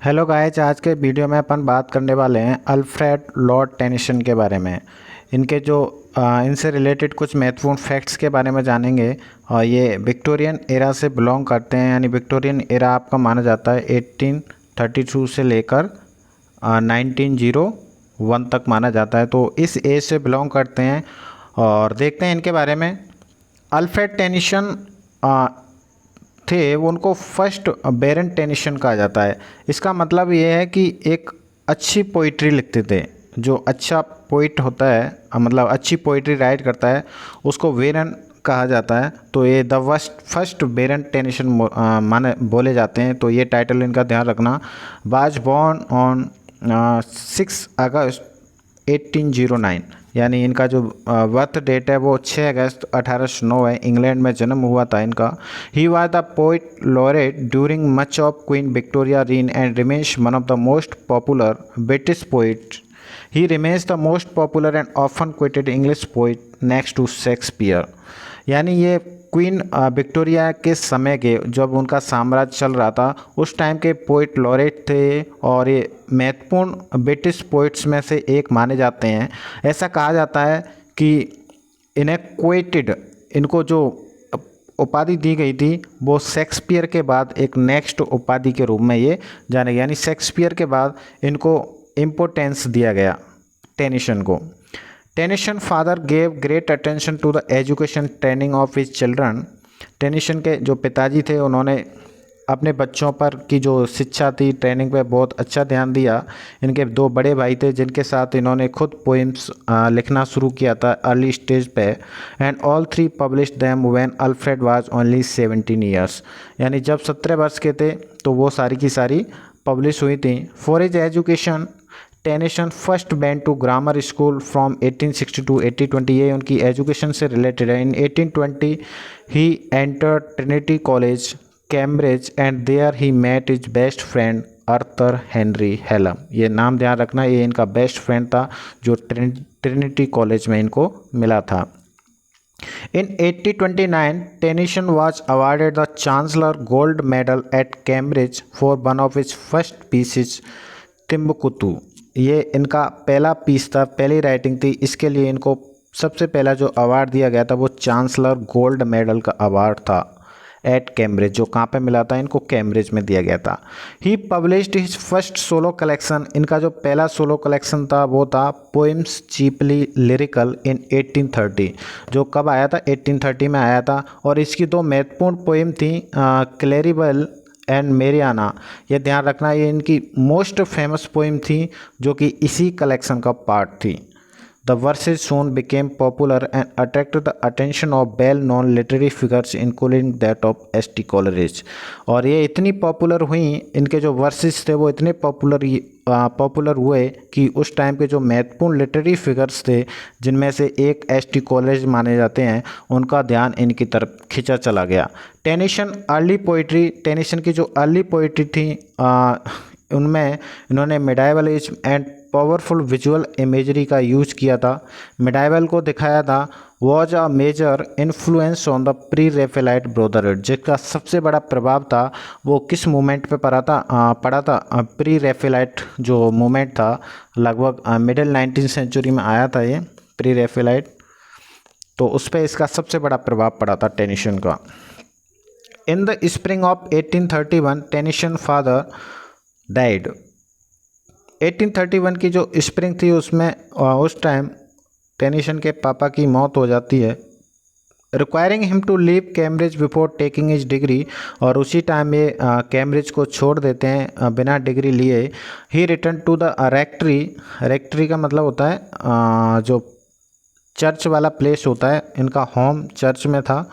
Hello guys, आज के video में अपन बात करने वाले हैं अल्फ्रेड लॉर्ड टेनिसन के बारे में। इनके जो इनसे रिलेटेड कुछ महत्वपूर्ण फैक्ट्स के बारे में जानेंगे। और ये विक्टोरियन एरा से बिलोंग करते हैं, यानी विक्टोरियन एरा आपका माना जाता है 1832 से लेकर 1901 तक माना जाता है। तो इस एज से बिलोंग करते हैं और देखते हैं इनके बारे में। अल्फ्रेड टेनिसन थे, वो उनको फर्स्ट बैरन टेनिसन कहा जाता है। इसका मतलब ये है कि एक अच्छी पोइट्री लिखते थे। जो अच्छा पोइट होता है, मतलब अच्छी पोइट्री राइट करता है, उसको बैरन कहा जाता है। तो ये द फर्स्ट बैरन टेनिसन माने बोले जाते हैं। तो ये टाइटल इनका ध्यान रखना। वाज बॉर्न ऑन 6 अगस्त 1809, यानी इनका जो बर्थ डेट है वो 6 अगस्त 1809 है। इंग्लैंड में जन्म हुआ था इनका। He was the poet laureate during much of Queen Victoria reign and remains one of the most popular British poet. He remains the most popular and often quoted English poet next to Shakespeare. यानी ये queen Victoria के समय के, जब उनका साम्राज्य चल रहा था, उस टाइम के पोइट लॉरेट थे और ये महत्वपूर्ण ब्रिटिश पोइट्स में से एक माने जाते हैं। ऐसा कहा जाता है कि इन्हें क्वेटेड, इनको जो उपाधि दी गई थी वो शेक्सपियर के बाद एक नेक्स्ट उपाधि के रूप में ये जाने गए, यानी शेक्सपियर के बाद इनको इम्पोर्टेंस दिया गया टेनिसन को। Tennyson father gave great attention to the education training of his children. Tennyson के जो पिताजी थे, उन्होंने अपने बच्चों पर की जो शिक्षा थी, ट्रेनिंग पे बहुत अच्छा ध्यान दिया। इनके दो बड़े भाई थे जिनके साथ इन्होंने खुद पोइम्स लिखना शुरू किया था अर्ली स्टेज पे। And all three published them when Alfred was only 17 years, यानी जब 17 वर्ष के थे तो वो सारी की सारी पब्लिश हुई थी। For his education Tennyson first went to grammar school from 1860 to 1820। ये उनकी एजुकेशन से रिलेटेड है। In 1820 he enter Trinity College Cambridge and there he met his best friend Arthur Henry Hallam. ये नाम ध्यान रखना, ये इनका बेस्ट फ्रेंड था जो ट्रिनिटी कॉलेज में इनको मिला था। In 1829, Tennyson was awarded the Chancellor Gold Medal at Cambridge for one of his first pieces, तिम्बुकुतु। ये इनका पहला पीस था, पहली राइटिंग थी। इसके लिए इनको सबसे पहला जो अवार्ड दिया गया था वो चांसलर गोल्ड मेडल का अवार्ड था एट कैम्ब्रिज, जो कहाँ पे मिला था इनको, कैम्ब्रिज में दिया गया था। He published his first solo collection. इनका जो पहला सोलो कलेक्शन था वो था पोइम्स चीपली लिरिकल इन 1830, जो कब आया था, 1830 में आया था। और इसकी दो महत्वपूर्ण पोइम थी, क्लेरिबल एंड मेरियाना। ये ध्यान रखना, ये इनकी मोस्ट फेमस पोइम थी जो कि इसी कलेक्शन का पार्ट थी। The versus soon became popular and attracted the attention of well-known literary figures including that of S.T. Coleridge। और ये इतनी पॉपुलर हुई, इनके जो वर्सेस थे वो इतने पॉपुलर हुए कि उस टाइम के जो महत्वपूर्ण लिटरेरी फिगर्स थे, जिनमें से एक एस.टी. कॉलेज माने जाते हैं, उनका ध्यान इनकी तरफ खिंचा चला गया। टेनिसन की जो अर्ली पोइट्री थी, उनमें इन्होंने medievalism and powerful visual imagery का यूज किया था। मिडाइवल को दिखाया था was a major influence on the pre Raphaelite Brotherhood, जिसका सबसे बड़ा प्रभाव था वो किस मूवमेंट पे पड़ा था प्री रेफेलाइट जो मूवमेंट था, लगभग मिडिल 19th सेंचुरी में आया था ये प्री रेफेलाइट। तो उस पर इसका सबसे बड़ा प्रभाव पड़ा था टेनिसन का। In the spring of 1831 Tennyson father died. 1831 की जो स्प्रिंग थी उसमें उस टाइम टेनिसन के पापा की मौत हो जाती है। Requiring him to leave Cambridge before taking his degree, और उसी टाइम ये कैम्ब्रिज को छोड़ देते हैं बिना डिग्री लिए। ही रिटर्न टू द रेक्ट्री। रेक्ट्री का मतलब होता है जो चर्च वाला प्लेस होता है, इनका होम चर्च में था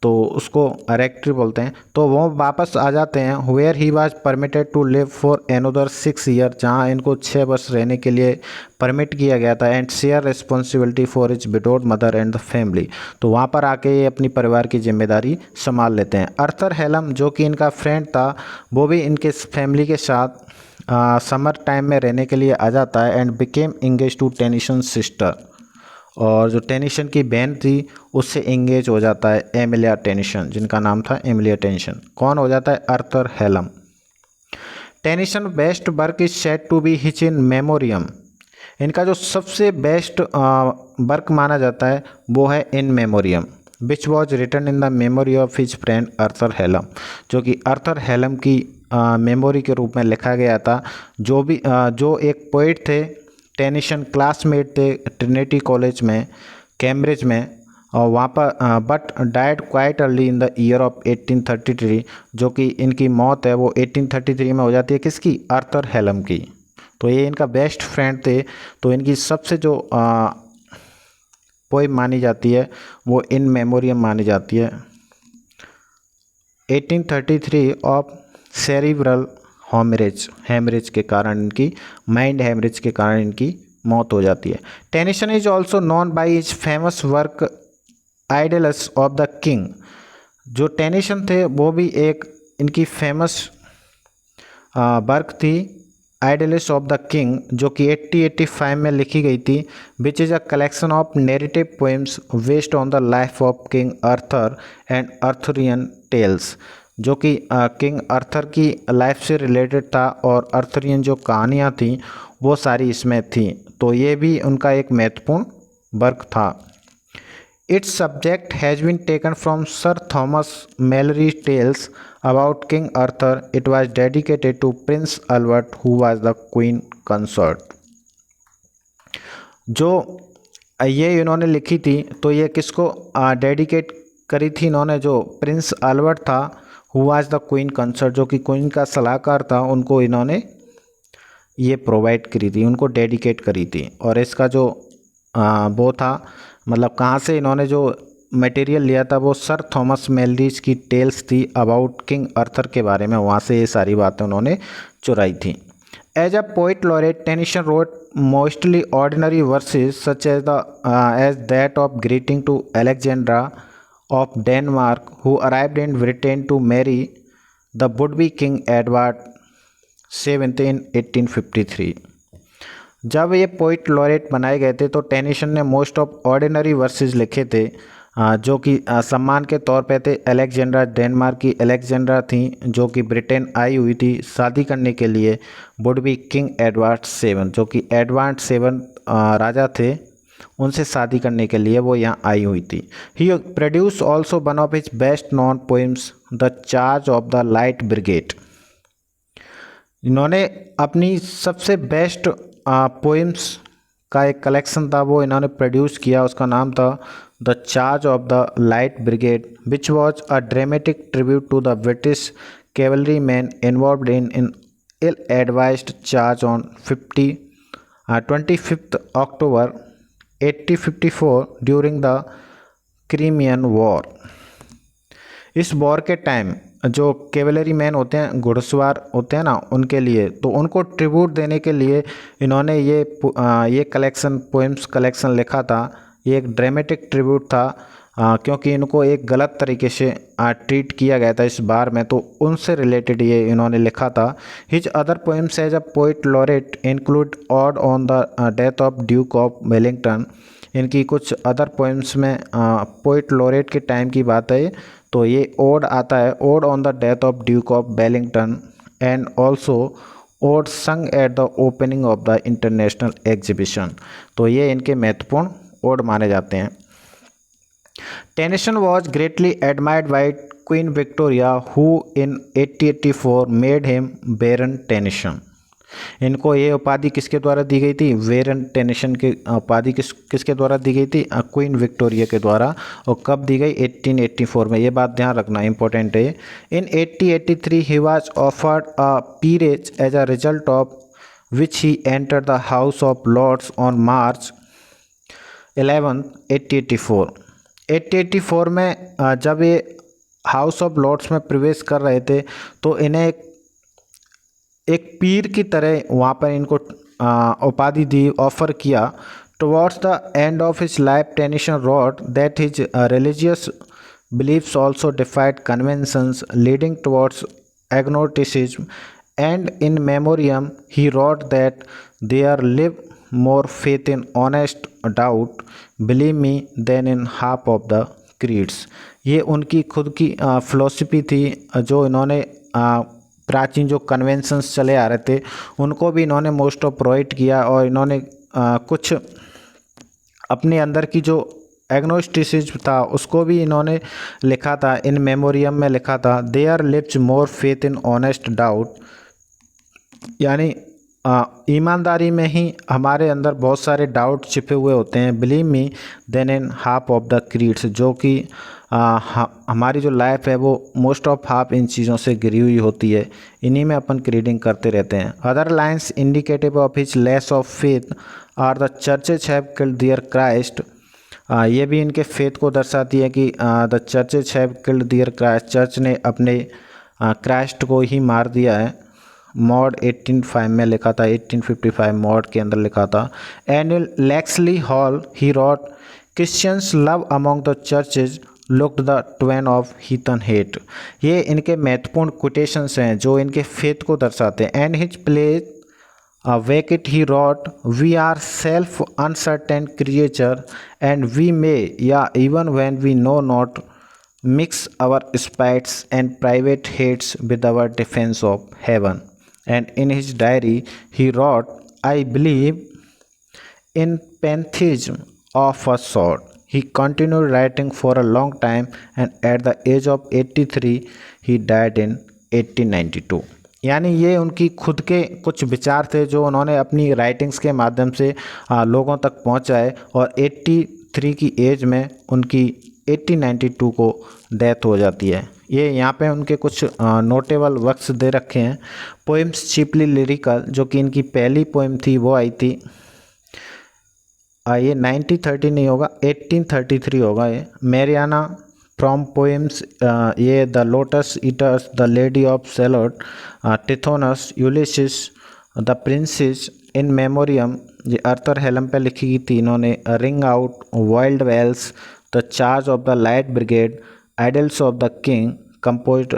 तो उसको रेक्ट्री बोलते हैं। तो वो वापस आ जाते हैं। Where he was permitted to live for another 6 year, जहाँ इनको 6 वर्ष रहने के लिए परमिट किया गया था। And share responsibility for his widowed mother and the family, तो वहाँ पर आके ये अपनी परिवार की जिम्मेदारी संभाल लेते हैं। आर्थर हेलम जो कि इनका फ्रेंड था, वो भी इनके फैमिली के साथ समर टाइम में रहने के लिए आ जाता है। And became engage to Tennyson sister, और जो टेनिसन की बहन थी उससे एंगेज हो जाता है एमिलिया टेनिसन, जिनका नाम था एमिलिया टेनिसन। कौन हो जाता है? Arthur Hallam. Tennyson best work is said to be which In Memoriam. इनका जो सबसे बेस्ट वर्क माना जाता है वो है In Memoriam, which was written in the memory of his friend Arthur Hallam, जो कि अर्थर हेलम की मेमोरी के रूप में लिखा गया था। जो एक पोइट थे, टेनिसन क्लासमेट थे ट्रिनिटी कॉलेज में कैम्ब्रिज में, और वहाँ पर but died quite early in the year of 1833, जो कि इनकी मौत है वो 1833 में हो जाती है। किसकी? अर्थर हेलम की। तो ये इनका बेस्ट फ्रेंड थे। तो इनकी सबसे जो पोइम मानी जाती है वो इन मेमोरियम मानी जाती है। 1833 ऑफ सेरिब्रल हेमरेज के कारण इनकी माइंड हेमरेज के कारण इनकी मौत हो जाती है। Tennyson is also known by his famous work Idylls of the King. जो टेनिसन थे वो भी एक इनकी फेमस वर्क थी आइडल्स ऑफ द किंग, जो कि 1885 में लिखी गई थी, which is a collection of narrative poems based on the life of King Arthur and Arthurian tales, जो कि किंग अर्थर की लाइफ से रिलेटेड था और अर्थरियन जो कहानियाँ थीं वो सारी इसमें थी। तो ये भी उनका एक महत्वपूर्ण वर्क था। Its subject has been taken from Sir Thomas Malory's tales about King Arthur. It was dedicated to Prince Albert who was the queen consort. जो ये इन्होंने लिखी थी तो ये किसको डेडिकेट करी थी इन्होंने? जो प्रिंस अल्बर्ट था, who was the queen consort, जो कि क्वीन का सलाहकार था, उनको इन्होंने ये प्रोवाइड करी थी, उनको डेडिकेट करी थी। और इसका जो वो था, मतलब कहाँ से इन्होंने जो मटेरियल लिया था वो सर थॉमस मेलरीज की टेल्स थी अबाउट किंग अर्थर के बारे में, वहाँ से ये सारी बातें उन्होंने चुराई थी। As a poet laureate Tennyson wrote mostly ordinary verses such as that of greeting to Alexandra of Denmark who arrived in Britain to marry the would be king Edward 7th in 1853। जब ये poet laureate बनाए गए थे तो Tennyson ने most of ordinary versus लिखे थे, जो कि सम्मान के तौर पे थे। अलेक्जेंड्रा, डेनमार्क की अलेक्जेंड्रा थी जो कि ब्रिटेन आई हुई थी शादी करने के लिए वुड बी किंग एडवर्ड 7, जो कि एडवर्ड 7 राजा थे, उनसे शादी करने के लिए वो यहाँ आई हुई थी। He produce also one of his best known poems the charge of the light brigade. इन्होंने अपनी सबसे बेस्ट पोइम्स का एक कलेक्शन था वो इन्होंने प्रोड्यूस किया, उसका नाम था the charge of the light brigade, which was a dramatic tribute to the British cavalry man involved in ill advised charge on 25 October 1854 during the Crimean war. इस वॉर के टाइम जो कैवलरी मैन होते हैं, घुड़सवार होते हैं ना, उनके लिए, तो उनको ट्रिब्यूट देने के लिए इन्होंने ये कलेक्शन पोएम्स कलेक्शन लिखा था। ये एक ड्रामेटिक ट्रिब्यूट था, क्योंकि इनको एक गलत तरीके से ट्रीट किया गया था इस बार में, तो उनसे रिलेटेड ये इन्होंने लिखा था। His other poems as a poet laureate include ode on the death of Duke of Wellington. इनकी कुछ अदर पोएम्स में पोइट लॉरेट के टाइम की बात है, तो ये ओड आता है, ode on the death of Duke of Wellington and also ode sung at the opening of the international exhibition. तो ये इनके महत्वपूर्ण ओड माने जाते हैं। Tennyson was greatly admired by queen Victoria who in 1884 made him baron Tennyson. इनको ये उपाधि किसके द्वारा दी गई थी? बैरन टेनिसन की उपाधि किसके द्वारा दी गई थी? क्वीन विक्टोरिया के द्वारा। और कब दी गई? 1884 में। ये बात ध्यान रखना इंपॉर्टेंट है। In 1883 he was offered a peerage as a result of which he entered the House of Lords on March 11, 1884। 1884 में जब ये हाउस ऑफ लॉर्ड्स में प्रवेश कर रहे थे तो इन्हें एक पीर की तरह वहाँ पर इनको उपाधि दी, ऑफर किया। Towards the end of his life Tennyson wrote that his religious beliefs also defied conventions leading towards agnosticism and In Memoriam he wrote that there live more faith in honest doubt believe me then in half of the creeds. ये उनकी खुद की philosophy थी जो इन्होंने प्राचीन जो conventions चले आ रहे थे उनको भी इन्होंने मोस्ट ऑफ प्रोवाइड किया, और इन्होंने कुछ अपने अंदर की जो एग्नोस्टिसिज्म था उसको भी इन्होंने लिखा था, इन मेमोरियम में लिखा था, there lives more faith in honest doubt, यानी ईमानदारी में ही हमारे अंदर बहुत सारे डाउट छिपे हुए होते हैं, believe me, then in half of the creeds, जो कि हमारी जो लाइफ है वो मोस्ट ऑफ हाफ इन चीज़ों से घिरी हुई होती है, इन्हीं में अपन क्रीडिंग करते रहते हैं। Other lines indicative of his less of faith are the churches have killed their Christ, ये भी इनके फेथ को दर्शाती है कि the churches have killed their Christ, church ने अपने क्राइस्ट को ही मार दिया है। मॉड 1805 में लिखा था, 1855 मॉड के अंदर लिखा था। And Locksley Hall he wrote Christians love among the churches looked the twain of heathen hate, ये इनके महत्वपूर्ण कोटेशंस हैं जो इनके फेथ को दर्शाते हैं। And his place wicked he wrought we are self uncertain creature and we may yea even when we know not mix our spites and private hates with our defence of heaven. And in his diary he wrote, I believe in pantheism of a sort. He continued writing for a long time and at the age of 83 he died in 1892। यानी ये उनकी खुद के कुछ विचार थे जो उन्होंने अपनी राइटिंग्स के माध्यम से लोगों तक पहुंचाए, और 83 की एज में उनकी 1892 को डेथ हो जाती है। ये यहाँ पे उनके कुछ नोटेबल वर्क्स दे रखे हैं। पोएम्स चीपली लिरिकल, जो कि इनकी पहली पोएम थी, वो आई थी ये 1930 नहीं होगा, 1833 होगा। ये मैरियाना फ्रॉम पोएम्स, ये the lotus eaters, the lady of Shalott, Tithonus, Ulysses, the princess in memoriam, ये अर्थर हेलम पे लिखी गई थी इन्होंने। Ring out, wild bells, the charge of the light brigade, idylls of the king, composed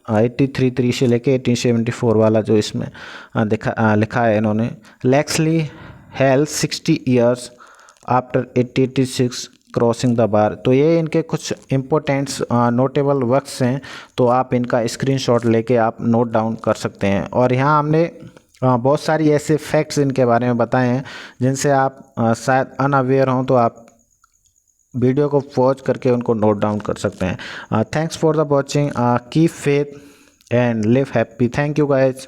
83 से लेके 1874 वाला जो इसमें लिखा है इन्होंने। Locksley Hall 60 years after 1886 crossing the bar, तो ये इनके कुछ इम्पोर्टेंट्स नोटेबल वर्क्स हैं, तो आप इनका स्क्रीनशॉट लेके आप नोट डाउन कर सकते हैं। और यहाँ हमने बहुत सारी ऐसे फैक्ट्स इनके बारे में बताए हैं जिनसे आप शायद अनअवेयर हों, तो आप वीडियो को पॉज करके उनको नोट डाउन कर सकते हैं। Thanks for the watching, keep faith and live happy. Thank you guys.